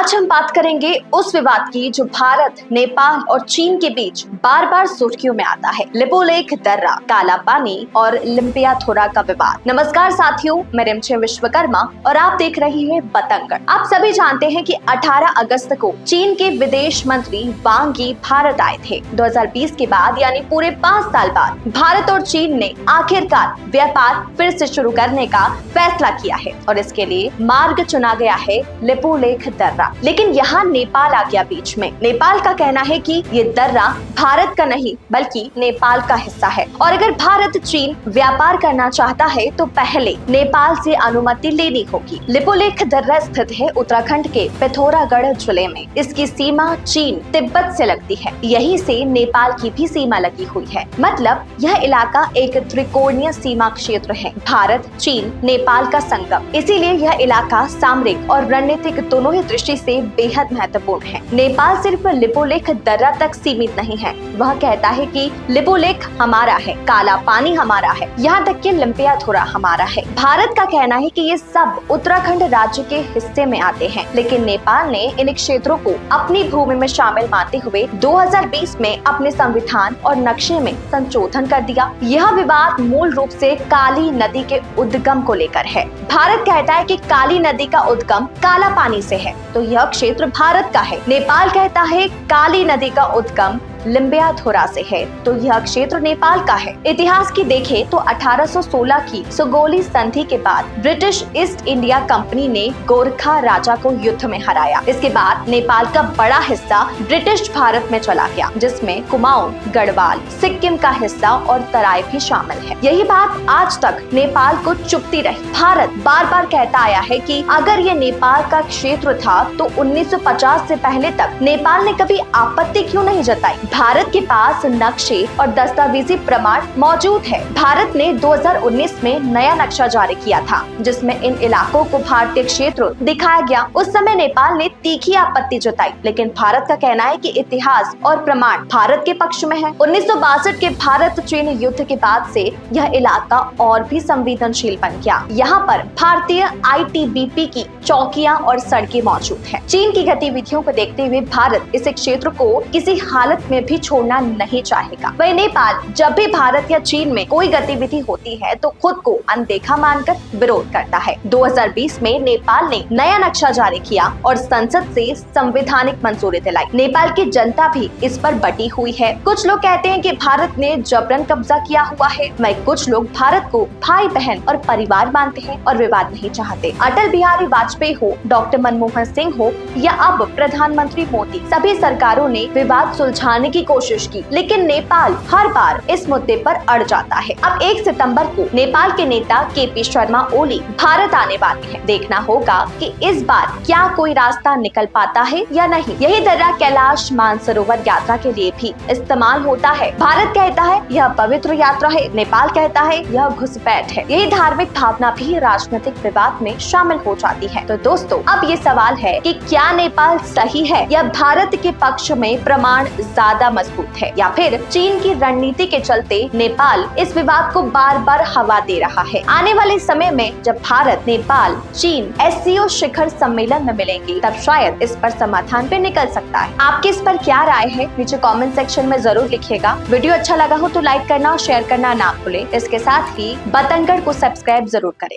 आज हम बात करेंगे उस विवाद की जो भारत, नेपाल और चीन के बीच बार बार सुर्खियों में आता है। लिपुलेख दर्रा, काला पानी और लिम्पियाथोरा का विवाद। नमस्कार साथियों, मैं रिमझिम विश्वकर्मा और आप देख रहे हैं बतंगड़। आप सभी जानते हैं कि 18 अगस्त को चीन के विदेश मंत्री वांग यी भारत आए थे। 2020 के बाद यानी पूरे 5 साल बाद भारत और चीन ने आखिरकार व्यापार फिर से शुरू करने का फैसला किया है और इसके लिए मार्ग चुना गया है लिपुलेख दर्रा। लेकिन यहाँ नेपाल आ गया बीच में। नेपाल का कहना है कि ये दर्रा भारत का नहीं बल्कि नेपाल का हिस्सा है और अगर भारत चीन व्यापार करना चाहता है तो पहले नेपाल से अनुमति लेनी होगी। लिपुलेख दर्रा स्थित है उत्तराखंड के पिथौरागढ़ जिले में। इसकी सीमा चीन तिब्बत से लगती है, यहीं से नेपाल की भी सीमा लगी हुई है। मतलब यह इलाका एक त्रिकोणीय सीमा क्षेत्र है, भारत चीन नेपाल का संगम। इसीलिए यह इलाका सामरिक और रणनीतिक दोनों ही दृष्टि से बेहद महत्वपूर्ण है। नेपाल सिर्फ लिपुलेख दर्रा तक सीमित नहीं है, वह कहता है कि लिपुलेख हमारा है, काला पानी हमारा है, यहाँ तक कि लिम्पियाथोरा हमारा है। भारत का कहना है कि ये सब उत्तराखंड राज्य के हिस्से में आते हैं, लेकिन नेपाल ने इन क्षेत्रों को अपनी भूमि में शामिल मानते हुए 2020 में अपने संविधान और नक्शे में संशोधन कर दिया। यह विवाद मूल रूप से काली नदी के उद्गम को लेकर है। भारत कहता है कि काली नदी का उद्गम काला पानी से है, तो यह क्षेत्र भारत का है। नेपाल कहता है काली नदी का उद्गम लिम्पियाथोरा से है, तो यह क्षेत्र नेपाल का है। इतिहास की देखें तो 1816 की सुगौली संधि के बाद ब्रिटिश ईस्ट इंडिया कंपनी ने गोरखा राजा को युद्ध में हराया। इसके बाद नेपाल का बड़ा हिस्सा ब्रिटिश भारत में चला गया, जिसमें कुमाऊं, गढ़वाल, सिक्किम का हिस्सा और तराई भी शामिल है। यही बात आज तक नेपाल को चुभती रही। भारत बार बार कहता आया है कि अगर ये नेपाल का क्षेत्र था तो 1950 से पहले तक नेपाल ने कभी आपत्ति क्यों नहीं जताई। भारत के पास नक्शे और दस्तावेजी प्रमाण मौजूद है। भारत ने 2019 में नया नक्शा जारी किया था, जिसमें इन इलाकों को भारतीय क्षेत्र दिखाया गया। उस समय नेपाल ने तीखी आपत्ति जताई, लेकिन भारत का कहना है कि इतिहास और प्रमाण भारत के पक्ष में है। 1962 के भारत चीन युद्ध के बाद से यह इलाका और भी संवेदनशील बन गया। यहाँ पर भारतीय ITBP की चौकियां और सड़कें मौजूद है। चीन की गतिविधियों को देखते हुए भारत इस क्षेत्र को किसी हालत में भी छोड़ना नहीं चाहेगा। वही नेपाल जब भी भारत या चीन में कोई गतिविधि होती है तो खुद को अनदेखा मानकर विरोध करता है। 2020 में नेपाल ने नया नक्शा जारी किया और संसद से संवैधानिक मंजूरी दिलाई। नेपाल की जनता भी इस पर बटी हुई है। कुछ लोग कहते हैं कि भारत ने जबरन कब्जा किया हुआ है, वहीं कुछ लोग भारत को भाई बहन और परिवार मानते हैं और विवाद नहीं चाहते। अटल बिहारी वाजपेयी हो, डॉक्टर मनमोहन सिंह हो या अब प्रधानमंत्री मोदी, सभी सरकारों ने विवाद सुलझाने की कोशिश की, लेकिन नेपाल हर बार इस मुद्दे पर अड़ जाता है। अब 1 सितंबर को नेपाल के नेता KP शर्मा ओली भारत आने वाले हैं। देखना होगा कि इस बार क्या कोई रास्ता निकल पाता है या नहीं। यही दर्रा कैलाश मानसरोवर यात्रा के लिए भी इस्तेमाल होता है। भारत कहता है यह पवित्र यात्रा है, नेपाल कहता है यह घुसपैठ है। यही धार्मिक भावना भी राजनीतिक विवाद में शामिल हो जाती है। तो दोस्तों, अब ये सवाल है कि क्या नेपाल सही है या भारत के पक्ष में प्रमाण ज्यादा मजबूत है, या फिर चीन की रणनीति के चलते नेपाल इस विवाद को बार बार हवा दे रहा है। आने वाले समय में जब भारत, नेपाल, चीन SCO शिखर सम्मेलन में मिलेंगे, तब शायद इस पर समाधान भी निकल सकता है। आपकी इस पर क्या राय है, नीचे कमेंट सेक्शन में जरूर लिखिएगा। वीडियो अच्छा लगा हो तो लाइक करना और शेयर करना ना भूलें। इसके साथ ही बतंगड़ को सब्सक्राइब जरूर करें।